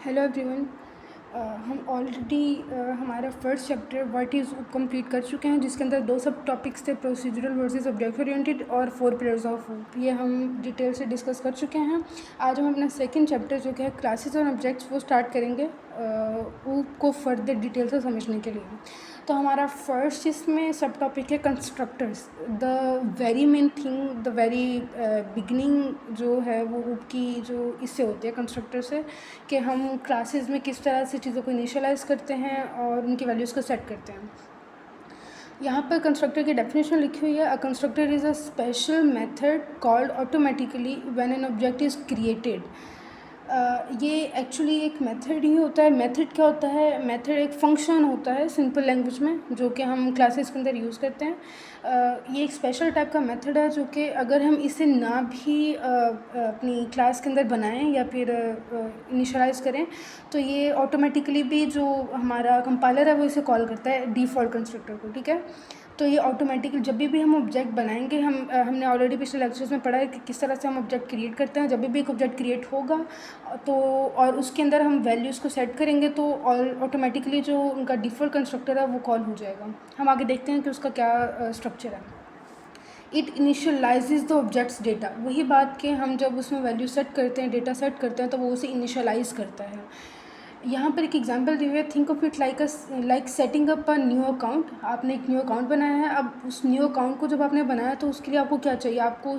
Hello everyone. हम already हमारा first chapter what is complete कर चुके हैं, जिसके अंदर दो सब टॉपिक्स थे, प्रोसीजरल वर्सेस ऑब्जेक्ट ओरिएंटेड और 4 पिलर्स ऑफ ऊप। ये हम डिटेल से डिस्कस कर चुके हैं। आज हम अपना सेकंड चैप्टर जो कि है क्लासेस और ऑब्जेक्ट्स वो स्टार्ट करेंगे ऊप को फर्दर डिटेल से समझने के लिए। तो हमारा फर्स्ट इसमें सब टॉपिक है constructors. The very main thing, the very beginning जो है वो ऊप की जो इससे होती है कंस्ट्रक्टर से, कि हम क्लासेस में किस तरह से चीज़ों को इनिशियलाइज़ करते हैं और उनकी वैल्यूज़ को सेट करते हैं। यहाँ पर कंस्ट्रक्टर की डेफिनेशन लिखी हुई है। अ constructor is a special method called automatically when an object is created. ये एक्चुअली एक मेथड ही होता है। मेथड क्या होता है? मेथड एक फंक्शन होता है सिंपल लैंग्वेज में, जो कि हम क्लासेस के अंदर यूज़ करते हैं। ये एक स्पेशल टाइप का मेथड है जो कि अगर हम इसे ना भी अपनी क्लास के अंदर बनाएं या फिर इनिशियलाइज़ करें, तो ये ऑटोमेटिकली भी जो हमारा कंपाइलर है वो इसे कॉल करता है डिफ़ॉल्ट कंस्ट्रक्टर को। ठीक है, तो ये ऑटोमेटिकली जब भी हम ऑब्जेक्ट बनाएंगे, हमने ऑलरेडी पिछले लेक्चर्स में पढ़ा है कि किस तरह से हम ऑब्जेक्ट क्रिएट करते हैं। जब भी एक ऑब्जेक्ट क्रिएट होगा तो और उसके अंदर हम वैल्यूज़ को सेट करेंगे तो ऑटोमेटिकली जो उनका डिफ़ॉल्ट कंस्ट्रक्टर है वो कॉल हो जाएगा। हम आगे देखते हैं कि उसका क्या स्ट्रक्चर है। It initializes the objects data. वही बात कि हम जब उसमें वैल्यू सेट करते हैं, डेटा सेट करते हैं, तो वो उसे इनिशियलाइज़ करता है। यहाँ पर एक एग्जांपल दी हुई है। Think of it like setting up a new account. आपने एक न्यू अकाउंट बनाया है। अब उस न्यू अकाउंट को जब आपने बनाया तो उसके लिए आपको क्या चाहिए? आपको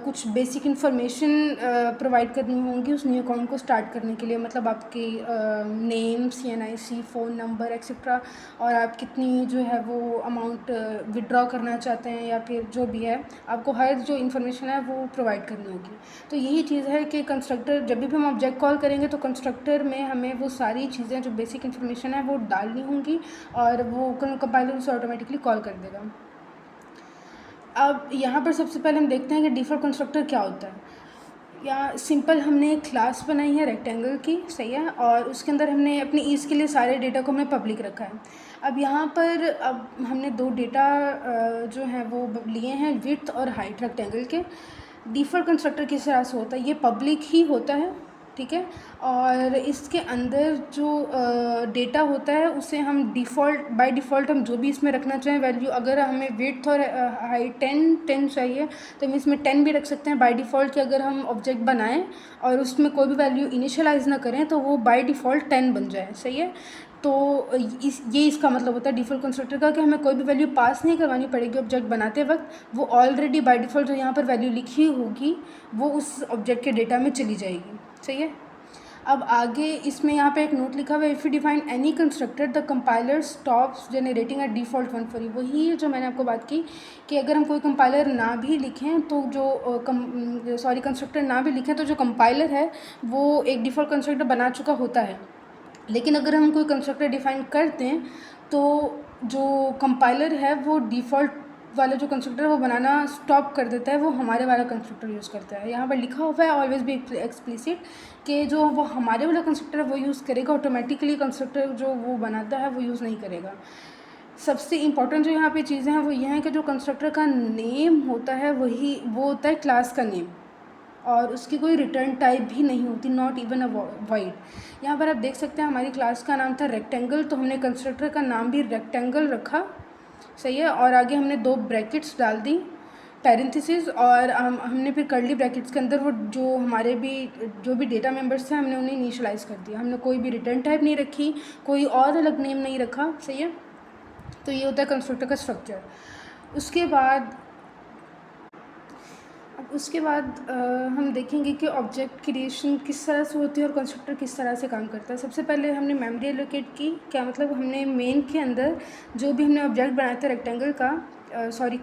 कुछ बेसिक इन्फॉर्मेशन प्रोवाइड करनी होंगी उस न्यू अकाउंट को स्टार्ट करने के लिए। मतलब आपके name, CNIC, phone number etcetera, और आप कितनी जो है वो अमाउंट विड्रॉ करना चाहते हैं या फिर जो भी है, आपको हर जो इन्फॉर्मेशन है वो प्रोवाइड करनी होगी। तो यही चीज़ है कि कंस्ट्रक्टर जब भी हम ऑब्जेक्ट कॉल करेंगे तो कंस्ट्रक्टर में हमें वो सारी चीज़ें जो बेसिक इन्फॉर्मेशन है वो डालनी होंगी और वो कंपाइलर उसे ऑटोमेटिकली कॉल कर देगा। अब यहाँ पर सबसे पहले हम देखते हैं कि डिफ़ॉल्ट कंस्ट्रक्टर क्या होता है। या सिंपल हमने एक क्लास बनाई है रेक्टेंगल की, सही है, और उसके अंदर हमने अपनी ईज़ के लिए सारे डेटा को हमने पब्लिक रखा है। अब यहाँ पर अब हमने दो डेटा जो हैं वो लिए हैं, विड्थ और हाइट रेक्टेंगल के। डिफ़ॉल्ट कंस्ट्रक्टर किस तरह से होता है? ये पब्लिक ही होता है, ठीक है, और इसके अंदर जो डेटा होता है उसे हम डिफ़ॉल्ट बाय डिफ़ॉल्ट हम जो भी इसमें रखना चाहें वैल्यू, अगर हमें विड्थ और हाइट 10 चाहिए तो हम इसमें 10 भी रख सकते हैं बाय डिफ़ॉल्ट। कि अगर हम ऑब्जेक्ट बनाएं और उसमें कोई भी वैल्यू इनिशियलाइज़ ना करें तो वो बाय डिफ़ॉल्ट 10 बन जाए, सही है। तो इसका मतलब होता है डिफ़ॉल्ट कंस्ट्रक्टर का कि हमें कोई भी वैल्यू पास नहीं करवानी पड़ेगी ऑब्जेक्ट बनाते वक्त। वो ऑलरेडी बाय डिफ़ॉल्ट जो यहाँ पर वैल्यू लिखी होगी वो उस ऑब्जेक्ट के डेटा में चली जाएगी, सही है। अब आगे इसमें यहाँ पे एक नोट लिखा हुआ है, if you define any constructor the compiler stops generating a default one for you. वही जो मैंने आपको बात की कि अगर हम कोई कंपाइलर ना भी लिखें तो जो कंस्ट्रक्टर ना भी लिखें तो जो कंपाइलर है वो एक डिफ़ॉल्ट कंस्ट्रक्टर बना चुका होता है। लेकिन अगर हम कोई कंस्ट्रक्टर डिफ़ाइन करते हैं तो जो कंपाइलर है वो डिफ़ॉल्ट वाला जो कंस्ट्रक्टर है वो बनाना स्टॉप कर देता है, वो हमारे वाला कंस्ट्रक्टर यूज़ करता है। यहाँ पर लिखा हुआ है ऑलवेज बी एक्सप्लिसिट कि जो वो हमारे वाला कंस्ट्रक्टर है वो यूज़ करेगा, ऑटोमेटिकली कंस्ट्रक्टर जो वो बनाता है वो यूज़ नहीं करेगा। सबसे इम्पॉर्टेंट जो यहाँ पे चीज़ें हैं वो ये हैं कि जो कंस्ट्रक्टर का नेम होता है वो होता है क्लास का नेम, और उसकी कोई रिटर्न टाइप भी नहीं होती, नॉट इवन अ वाइड। यहाँ पर आप देख सकते हैं हमारी क्लास का नाम था रेक्टेंगल, तो हमने कंस्ट्रक्टर का नाम भी रेक्टेंगल रखा, सही है, और आगे हमने दो ब्रैकेट्स डाल दी पैरेंथेसिस, और हमने फिर कर्ली ब्रैकेट्स के अंदर वो जो भी डेटा मेंबर्स थे हमने उन्हें इनिशियलाइज़ कर दिया। हमने कोई भी रिटर्न टाइप नहीं रखी, कोई और अलग नेम नहीं रखा, सही है। तो ये होता है कंस्ट्रक्टर का स्ट्रक्चर। उसके बाद हम देखेंगे कि ऑब्जेक्ट क्रिएशन किस तरह से होती है और कंस्ट्रक्टर किस तरह से काम करता है। सबसे पहले हमने मेमोरी एलोकेट की। क्या मतलब? हमने मेन के अंदर जो भी हमने ऑब्जेक्ट बनाया था रेक्टेंगल का,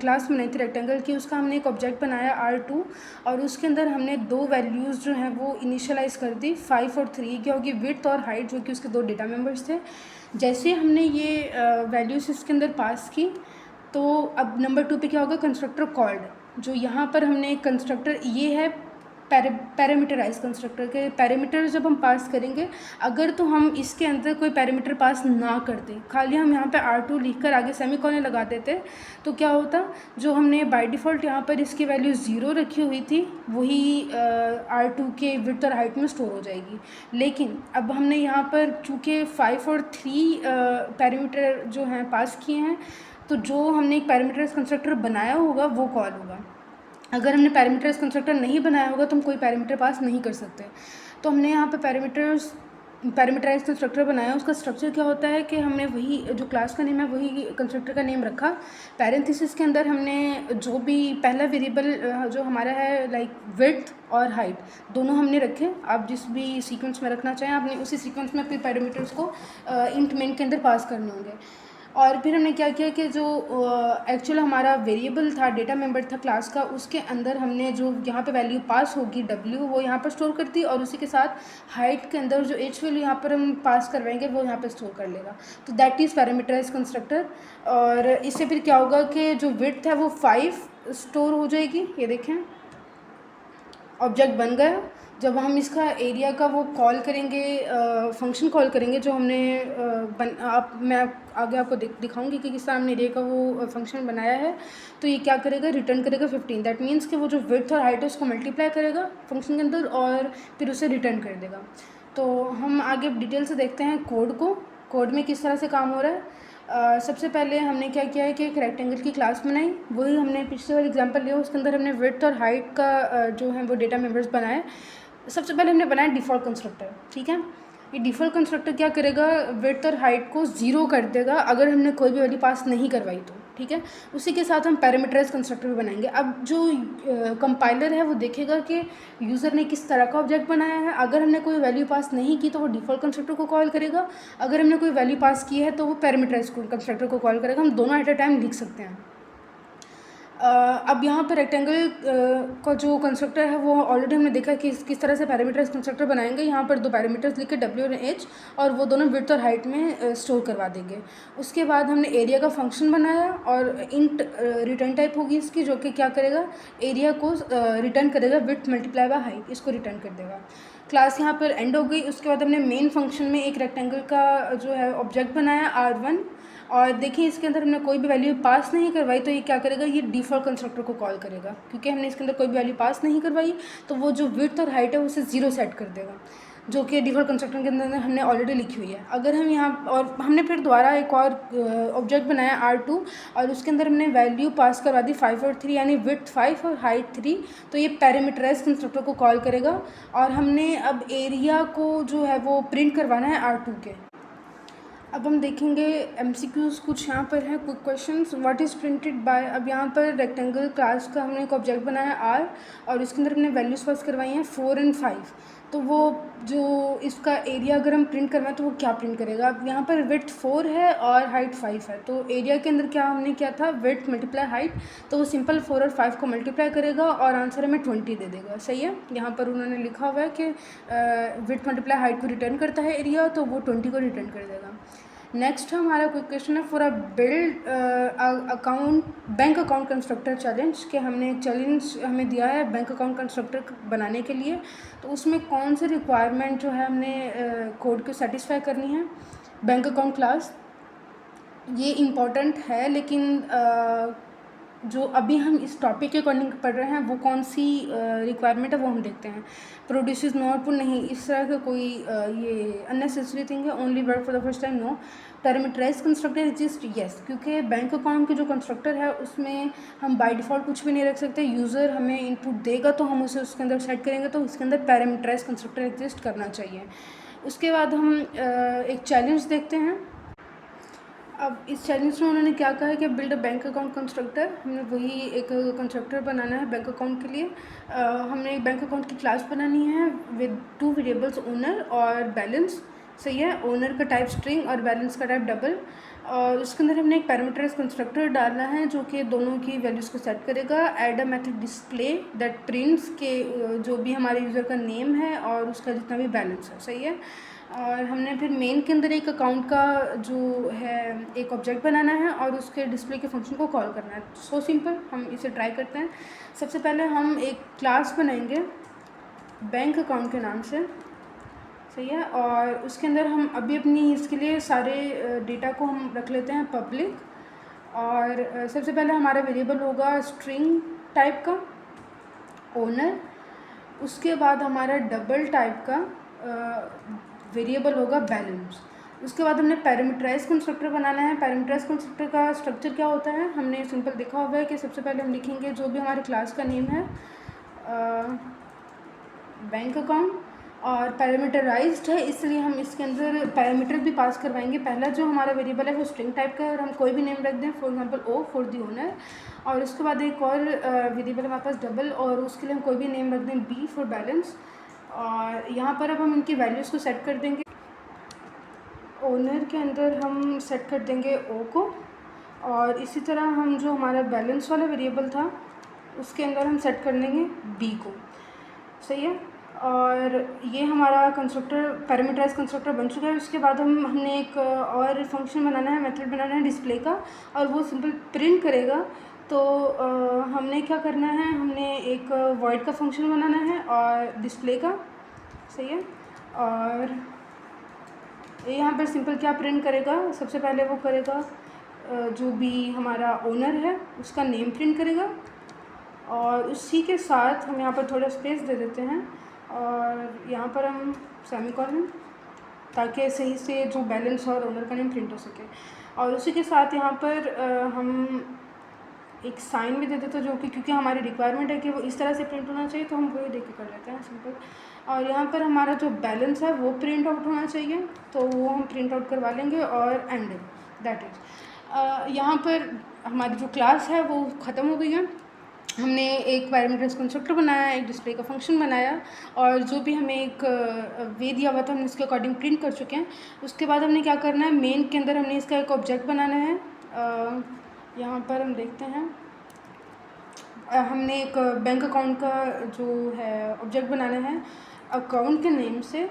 क्लास बनाई थी रेक्टेंगल की, उसका हमने एक ऑब्जेक्ट बनाया R2, और उसके अंदर हमने दो वैल्यूज़ जो हैं वो इनिशियलाइज़ कर दी, 5 और 3, क्या होगी? विड्थ और हाइट, जो कि उसके दो डेटा मेंबर्स थे। जैसे हमने ये वैल्यूज़ इसके अंदर पास की तो अब नंबर 2 पे क्या होगा? Constructor called. जो यहाँ पर हमने कंस्ट्रक्टर ये है पैरामीटराइज कंस्ट्रक्टर के पैरामीटर जब हम पास करेंगे, अगर तो हम इसके अंदर कोई पैरामीटर पास ना करते, खाली हम यहाँ पे R2 लिखकर आगे सेमीकोलन लगा देते, तो क्या होता, जो हमने बाय डिफ़ॉल्ट यहाँ पर इसकी वैल्यू 0 रखी हुई थी वही R2 के विड्थ और हाइट में स्टोर हो जाएगी। लेकिन अब हमने यहाँ पर चूँकि 5 और 3 पैरामीटर जो हैं पास किए हैं, तो जो हमने एक पैरामीटराइज कंस्ट्रक्टर बनाया होगा वो कॉल होगा। अगर हमने पैरामीटराइज कंस्ट्रक्टर नहीं बनाया होगा तो हम कोई पैरामीटर पास नहीं कर सकते। तो हमने यहाँ पे पैरामीटराइज कंस्ट्रक्टर बनाया। उसका स्ट्रक्चर क्या होता है कि हमने वही जो क्लास का नेम है वही कंस्ट्रक्टर का नेम रखा। पैरेंथेसिस के अंदर हमने जो भी पहला वेरिएबल जो हमारा है लाइक विड्थ और हाइट दोनों हमने रखे। आप जिस भी सीक्वेंस में रखना चाहें आपने उसी सीक्वेंस में अपने पैरामीटर्स को इंट मेन के अंदर पास करने होंगे। और फिर हमने क्या किया कि जो एक्चुअल हमारा वेरिएबल था, डेटा मेंबर था क्लास का, उसके अंदर हमने जो यहाँ पे वैल्यू पास होगी W वो यहाँ पर स्टोर कर दी, और उसी के साथ हाइट के अंदर जो H वैल्यू यहाँ पर हम पास करवाएंगे वो यहाँ पे स्टोर कर लेगा। तो दैट इज़ पैरामीटराइज कंस्ट्रक्टर। और इससे फिर क्या होगा कि जो विड्थ है वो 5 स्टोर हो जाएगी। ये देखें ऑब्जेक्ट बन गया। जब हम इसका एरिया का वो कॉल करेंगे, फंक्शन कॉल करेंगे जो हमने मैं आगे आपको दिखाऊंगी कि किस तरह हमने एरिया का वो फंक्शन बनाया है। तो ये क्या करेगा, रिटर्न करेगा 15। दैट मीन्स कि वो जो विड्थ और हाइट है उसको मल्टीप्लाई करेगा फंक्शन के अंदर और फिर उसे रिटर्न कर देगा। तो हम आगे डिटेल से देखते हैं कोड में किस तरह से काम हो रहा है। सबसे पहले हमने क्या किया है कि एक रेक्टेंगल की क्लास बनाई, वही हमने पिछले वाला एग्जांपल लिया, उसके अंदर हमने विड्थ और हाइट का जो है वो डेटा मेंबर्स बनाए। सबसे पहले हमने बनाया डिफ़ॉल्ट कंस्ट्रक्टर। ठीक है, ये डिफ़ॉल्ट कंस्ट्रक्टर क्या करेगा, विड्थ और हाइट को 0 कर देगा अगर हमने कोई भी वैल्यू पास नहीं करवाई तो। ठीक है, उसी के साथ हम पैरामीटराइज कंस्ट्रक्टर भी बनाएंगे। अब जो कंपाइलर है वो देखेगा कि यूज़र ने किस तरह का ऑब्जेक्ट बनाया है। अगर हमने कोई वैल्यू पास नहीं की तो वो डिफ़ॉल्ट कंस्ट्रक्टर को कॉल करेगा, अगर हमने कोई वैल्यू पास की है तो वो पैरामीटराइज कंस्ट्रक्टर को कॉल करेगा। हम दोनों एट अ टाइम लिख सकते हैं। अब यहाँ पर रेक्टेंगल का जो कंस्ट्रक्टर है वो ऑलरेडी हमने देखा कि किस तरह से पैरामीटराइज कंस्ट्रक्टर बनाएंगे। यहाँ पर 2 पैरामीटर्स लिख के W और H, और वो दोनों विड्थ और हाइट में स्टोर करवा देंगे। उसके बाद हमने एरिया का फंक्शन बनाया और इंट रिटर्न टाइप होगी इसकी, जो कि क्या करेगा, एरिया को रिटर्न करेगा विड्थ मल्टीप्लाई बाय हाइट, इसको रिटर्न कर देगा। क्लास यहाँ पर एंड हो गई। उसके बाद हमने मेन फंक्शन में एक रेक्टेंगल का जो है ऑब्जेक्ट बनाया R1, और देखिए इसके अंदर हमने कोई भी वैल्यू पास नहीं करवाई तो ये क्या करेगा, ये डिफ़ॉल्ट कंस्ट्रक्टर को कॉल करेगा। क्योंकि हमने इसके अंदर कोई भी वैल्यू पास नहीं करवाई तो वो जो विड्थ और हाइट है उसे 0 सेट कर देगा, जो कि डिफ़ॉल्ट कंस्ट्रक्टर के अंदर हमने ऑलरेडी लिखी हुई है। अगर हम यहाँ और हमने फिर दोबारा एक और ऑब्जेक्ट बनाया R2, और उसके अंदर हमने वैल्यू पास करवा दी 5 और 3, यानी विड्थ 5 और हाइट 3। तो ये पैरामीटराइज कंस्ट्रक्टर को कॉल करेगा। और हमने अब एरिया को जो है वो प्रिंट करवाना है R2 के। अब हम देखेंगे MCQs कुछ यहाँ पर हैं, quick questions. What is printed by. अब यहाँ पर रेक्टेंगल क्लास का हमने एक ऑब्जेक्ट बनाया R, और इसके अंदर हमने वैल्यूज़ पास करवाई हैं 4 और 5। तो वो जो इसका एरिया अगर हम प्रिंट करवाएं तो वो क्या प्रिंट करेगा। अब यहाँ पर विड्थ 4 है और हाइट 5 है, तो एरिया के अंदर क्या हमने किया था, विड्थ मल्टीप्लाई हाइट, तो वो सिंपल 4 और 5 को मल्टीप्लाई करेगा और आंसर हमें 20 दे देगा। सही है, यहाँ पर उन्होंने लिखा हुआ है कि विड्थ मल्टीप्लाई हाइट को रिटर्न करता है एरिया, तो वो 20 को रिटर्न कर देगा। नेक्स्ट हमारा कोई क्वेश्चन है, for a build bank account constructor challenge, के हमने एक चैलेंज हमें दिया है बैंक अकाउंट कंस्ट्रक्टर बनाने के लिए। तो उसमें कौन से रिक्वायरमेंट जो है हमने कोड को सेटिस्फाई करनी है। बैंक अकाउंट क्लास ये इम्पॉर्टेंट है, लेकिन जो अभी हम इस टॉपिक के अकॉर्डिंग पढ़ रहे हैं वो कौन सी रिक्वायरमेंट है वो हम देखते हैं। प्रोड्यूसेस नो आउटपुट नहीं, इस तरह का कोई ये अननेसेसरी थिंग है। Only work for the first time, no. Parameterized constructor exist, yes, क्योंकि बैंक अकाउंट के जो कंस्ट्रक्टर है उसमें हम बाय डिफ़ॉल्ट कुछ भी नहीं रख सकते। यूज़र हमें इनपुट देगा तो हम उसे उसके अंदर सेट करेंगे, तो उसके अंदर पैरामीटराइज कंस्ट्रक्टर एग्जिस्ट करना चाहिए। उसके बाद हम एक चैलेंज देखते हैं। अब इस चैलेंज में उन्होंने क्या कहा है कि build a bank account constructor, हमने वही एक कंस्ट्रक्टर बनाना है बैंक अकाउंट के लिए। हमने एक बैंक अकाउंट की क्लास बनानी है विद 2 वेरिएबल्स, ओनर और बैलेंस। सही है, ओनर का टाइप स्ट्रिंग और बैलेंस का टाइप डबल। और उसके अंदर हमने एक पैरामीटराइज कंस्ट्रक्टर डालना है जो कि दोनों की वैल्यूज़ को सेट करेगा। Add a method display that prints के जो भी हमारे यूज़र का नेम है और उसका जितना भी बैलेंस है। सही है, और हमने फिर मेन के अंदर एक अकाउंट का जो है एक ऑब्जेक्ट बनाना है और उसके डिस्प्ले के फंक्शन को कॉल करना है। सो सिंपल, हम इसे ट्राई करते हैं। सबसे पहले हम एक क्लास बनाएंगे बैंक अकाउंट के नाम से, सही है। और उसके अंदर हम अभी अपनी इसके लिए सारे डेटा को हम रख लेते हैं पब्लिक। और सबसे पहले हमारा वेरिएबल होगा स्ट्रिंग टाइप का ओनर। उसके बाद हमारा डबल टाइप का वेरिएबल होगा बैलेंस। उसके बाद हमने पैरामीटराइज कंस्ट्रक्टर बनाना है। पैरामीटराइज कंस्ट्रक्टर का स्ट्रक्चर क्या होता है, हमने सिंपल देखा हुआ है कि सबसे पहले हम लिखेंगे जो भी हमारे क्लास का नेम है बैंक अकाउंट, और पैरामीटराइज्ड है इसलिए हम इसके अंदर पैरामीटर भी पास करवाएंगे। पहला जो हमारा वेरिएबल है वो स्ट्रिंग टाइप का है और हम कोई भी नेम रख दें, for example O for the owner. और उसके बाद एक और वेरिएबल हमारे पास डबल, और उसके लिए हम कोई भी नेम रख दें बी फॉर बैलेंस। और यहाँ पर अब हम इनकी वैल्यूज़ को सेट कर देंगे। ओनर के अंदर हम सेट कर देंगे ओ को, और इसी तरह हम जो हमारा बैलेंस वाला वेरिएबल था उसके अंदर हम सेट कर देंगे बी को, सही है। और ये हमारा कंस्ट्रक्टर पैरामीटराइज कंस्ट्रक्टर बन चुका है। उसके बाद हमने एक और फंक्शन बनाना है, मेथड बनाना है डिस्प्ले का, और वो सिंपल प्रिंट करेगा। तो हमने क्या करना है, हमने एक वॉइड का फंक्शन बनाना है और डिस्प्ले का, सही है। और यहाँ पर सिंपल क्या प्रिंट करेगा, सबसे पहले वो करेगा जो भी हमारा ओनर है उसका नेम प्रिंट करेगा, और उसी के साथ हम यहाँ पर थोड़ा स्पेस दे देते हैं और यहाँ पर हम सेमीकोलन, ताकि सही से जो बैलेंस और ओनर का नेम प्रिंट हो सके। और उसी के साथ यहाँ पर हम एक साइन भी दे देते हैं, जो कि क्योंकि हमारी रिक्वायरमेंट है कि वो इस तरह से प्रिंट होना चाहिए, तो हम वही देख के कर लेते हैं सिंपल। और यहाँ पर हमारा जो बैलेंस है वो प्रिंट आउट होना चाहिए, तो वो हम प्रिंट आउट करवा लेंगे। और एंड दैट इज यहाँ पर हमारी जो क्लास है वो ख़त्म हो गई है। हमने एक पैरामीटर्स कंस्ट्रक्टर बनाया, एक डिस्प्ले का फंक्शन बनाया, और जो भी हमें एक वे दिया हुआ था हमने उसके अकॉर्डिंग प्रिंट कर चुके हैं। उसके बाद हमने क्या करना है, मेन के अंदर हमने इसका एक ऑब्जेक्ट बनाना है। यहाँ पर हम देखते हैं हमने एक बैंक अकाउंट का जो है ऑब्जेक्ट बनाना है अकाउंट के नेम से।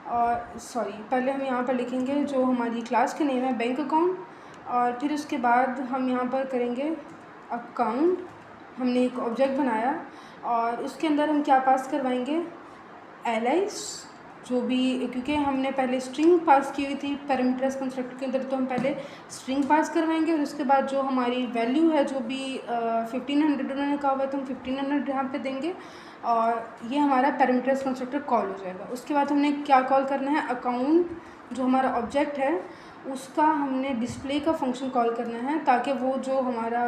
और सॉरी, पहले हम यहाँ पर लिखेंगे जो हमारी क्लास के नेम है बैंक अकाउंट, और फिर उसके बाद हम यहाँ पर करेंगे अकाउंट। हमने एक ऑब्जेक्ट बनाया और उसके अंदर हम क्या पास करवाएंगे, एलाइस, जो भी, क्योंकि हमने पहले स्ट्रिंग पास की हुई थी पैरामीटर्स कंस्ट्रक्टर के अंदर, तो हम पहले स्ट्रिंग पास करवाएंगे। और उसके बाद जो हमारी वैल्यू है, जो भी 1500 उन्होंने कहा हुआ है, तो हम 1500 यहाँ पे देंगे, और ये हमारा पैरामीटर्स कंस्ट्रक्टर कॉल हो जाएगा। उसके बाद हमने क्या कॉल करना है, अकाउंट जो हमारा ऑब्जेक्ट है उसका हमने डिस्प्ले का फंक्शन कॉल करना है, ताकि वो जो हमारा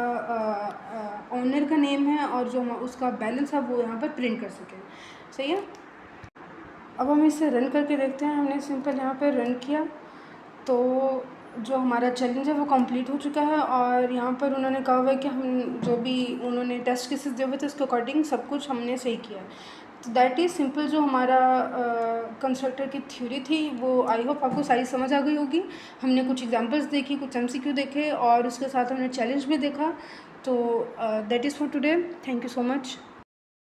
ओनर का नेम है और जो उसका बैलेंस है वो यहाँ पर प्रिंट कर सके, सही है। अब हम इसे रन करके देखते हैं। हमने सिंपल यहाँ पर रन किया तो जो हमारा चैलेंज है वो कंप्लीट हो चुका है, और यहाँ पर उन्होंने कहा हुआ है कि हम जो भी उन्होंने टेस्ट केसेस दिए हुए थे उसके अकॉर्डिंग सब कुछ हमने सही किया। तो दैट इज़ सिंपल जो हमारा कंस्ट्रक्टर की थ्योरी थी वो आई होप आपको सारी समझ आ गई होगी। हमने कुछ एग्जांपल्स देखी, कुछ MCQ देखे, और उसके साथ हमने चैलेंज भी देखा। तो that is for today. Thank you so much.